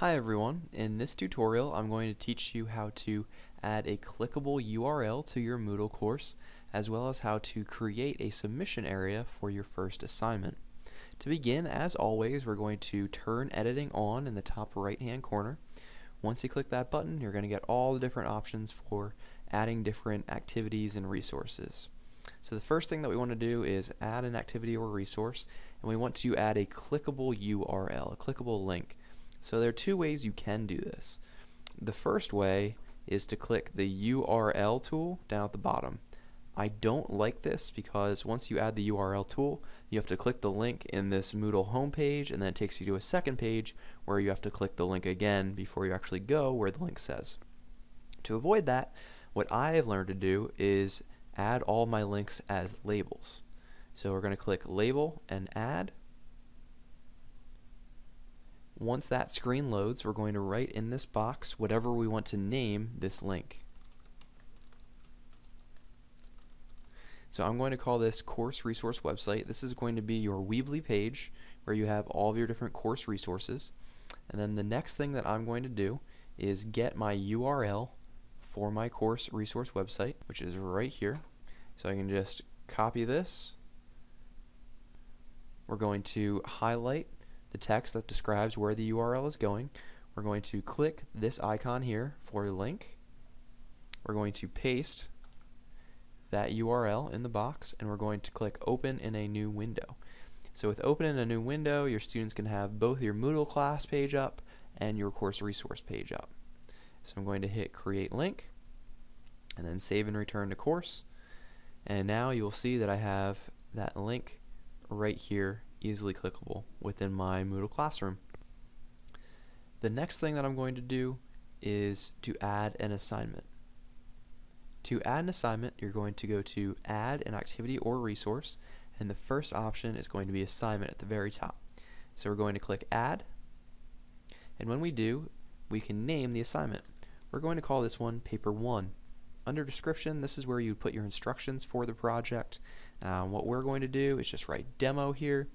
Hi everyone, in this tutorial I'm going to teach you how to add a clickable URL to your Moodle course, as well as how to create a submission area for your first assignment. To begin, as always, we're going to turn editing on in the top right hand corner. Once you click that button, you're going to get all the different options for adding different activities and resources. So the first thing that we want to do is add an activity or resource, and we want to add a clickable URL, a clickable link. So there are two ways you can do this. The first way is to click the URL tool down at the bottom. I don't like this because once you add the URL tool, you have to click the link in this Moodle homepage, and then it takes you to a second page where you have to click the link again before you actually go where the link says. To avoid that, what I have learned to do is add all my links as labels. So we're going to click Label and Add. Once that screen loads, we're going to write in this box whatever we want to name this link. So I'm going to call this Course Resource Website. This is going to be your Weebly page where you have all of your different course resources. And then the next thing that I'm going to do is get my URL for my course resource website, which is right here. So I can just copy this. We're going to highlight the text that describes where the URL is going. We're going to click this icon here for a link. We're going to paste that URL in the box, and we're going to click Open in a new window. So with Open in a new window, your students can have both your Moodle class page up and your course resource page up. So I'm going to hit Create Link and then Save and Return to Course. And now you will see that I have that link right here, easily clickable within my Moodle classroom. The next thing that I'm going to do is to add an assignment. To add an assignment, you're going to go to Add an Activity or Resource, and the first option is going to be Assignment at the very top. So we're going to click Add, and when we do, we can name the assignment. We're going to call this one Paper 1. Under Description, this is where you put your instructions for the project. What we're going to do is just write Demo here.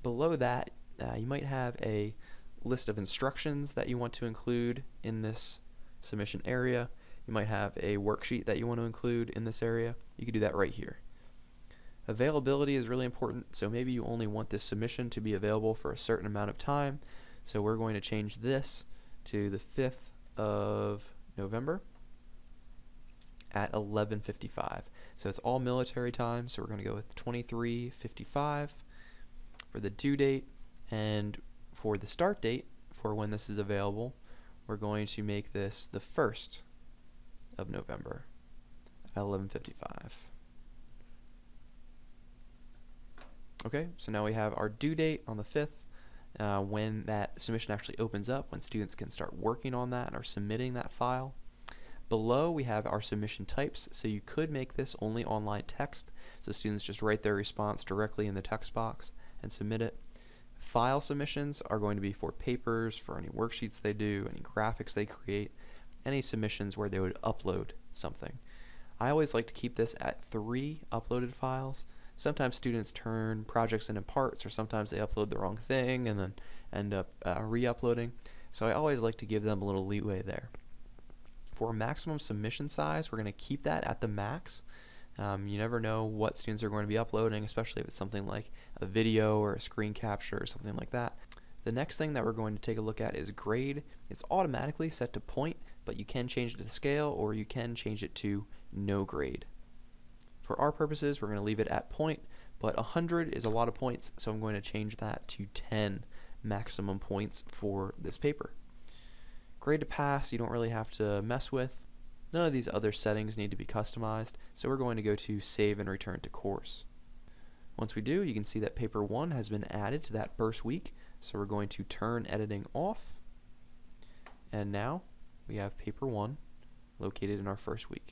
Below that, you might have a list of instructions that you want to include in this submission area. You might have a worksheet that you want to include in this area. You can do that right here. Availability is really important, so maybe you only want this submission to be available for a certain amount of time. So we're going to change this to the 5th of November at 11:55. So it's all military time, so we're going to go with 23:55 for the due date, and for the start date for when this is available, we're going to make this the 1st of November at 11:55. Okay, so now we have our due date on the 5th, when that submission actually opens up, when students can start working on that and are submitting that file. Below we have our submission types, so you could make this only online text, so students just write their response directly in the text box and submit it. File submissions are going to be for papers, for any worksheets they do, any graphics they create, any submissions where they would upload something. I always like to keep this at 3 uploaded files. Sometimes students turn projects into parts, or sometimes they upload the wrong thing and then end up re-uploading. So I always like to give them a little leeway there. For maximum submission size, we're going to keep that at the max. You never know what students are going to be uploading, especially if it's something like a video or a screen capture or something like that. The next thing that we're going to take a look at is grade. It's automatically set to point, but you can change it to the scale, or you can change it to no grade. For our purposes, we're going to leave it at point, but 100 is a lot of points, so I'm going to change that to 10 maximum points for this paper. Grade to pass, you don't really have to mess with. None of these other settings need to be customized, so we're going to go to Save and Return to Course. Once we do, you can see that Paper 1 has been added to that first week, so we're going to turn editing off, and now we have Paper 1 located in our first week.